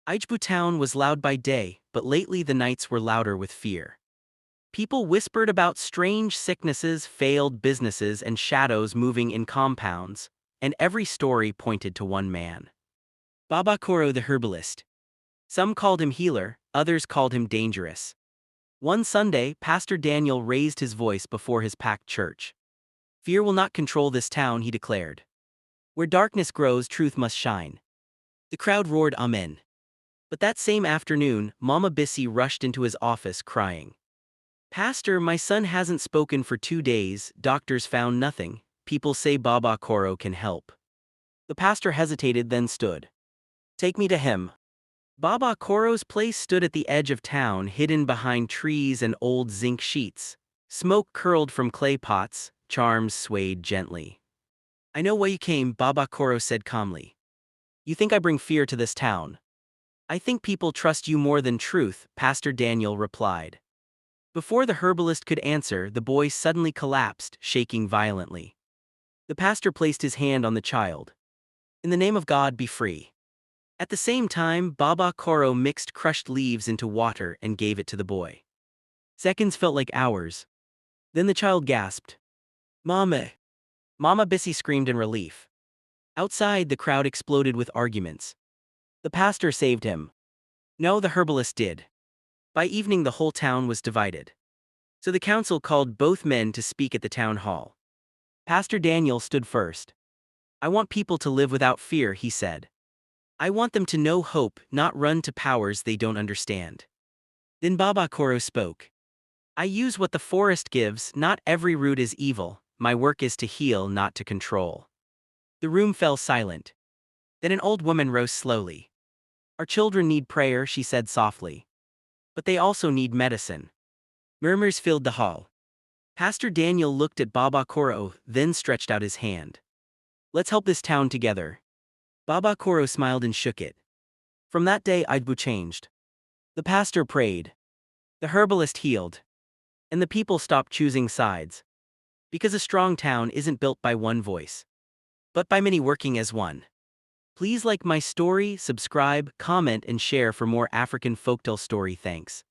Ijbu town was loud by day, but lately the nights were louder with fear. People whispered about strange sicknesses, failed businesses, and shadows moving in compounds, and every story pointed to one man. Baba Koro the herbalist. Some called him healer, others called him dangerous. One Sunday, Pastor Daniel raised his voice before his packed church. Fear will not control this town, he declared. Where darkness grows, truth must shine. The crowd roared Amen. But that same afternoon, Mama Bissy rushed into his office crying. Pastor, my son hasn't spoken for 2 days, doctors found nothing, people say Baba Koro can help. The pastor hesitated, then stood. Take me to him. Baba Koro's place stood at the edge of town, hidden behind trees and old zinc sheets. Smoke curled from clay pots, charms swayed gently. I know why you came, Baba Koro said calmly. You think I bring fear to this town? I think people trust you more than truth, Pastor Daniel replied. Before the herbalist could answer, the boy suddenly collapsed, shaking violently. The pastor placed his hand on the child. In the name of God, be free. At the same time, Baba Koro mixed crushed leaves into water and gave it to the boy. Seconds felt like hours. Then the child gasped. Mama! Mama Bissy screamed in relief. Outside, the crowd exploded with arguments. The pastor saved him. No, the herbalist did. By evening, the whole town was divided. So the council called both men to speak at the town hall. Pastor Daniel stood first. I want people to live without fear, he said. I want them to know hope, not run to powers they don't understand. Then Baba Koro spoke. I use what the forest gives, not every root is evil, my work is to heal, not to control. The room fell silent. Then an old woman rose slowly. Our children need prayer, she said softly. But they also need medicine. Murmurs filled the hall. Pastor Daniel looked at Baba Koro, then stretched out his hand. Let's help this town together. Baba Koro smiled and shook it. From that day, Idbu changed. The pastor prayed. The herbalist healed. And the people stopped choosing sides. Because a strong town isn't built by one voice, but by many working as one. Please like my story, subscribe, comment, and share for more African folktale story. Thanks.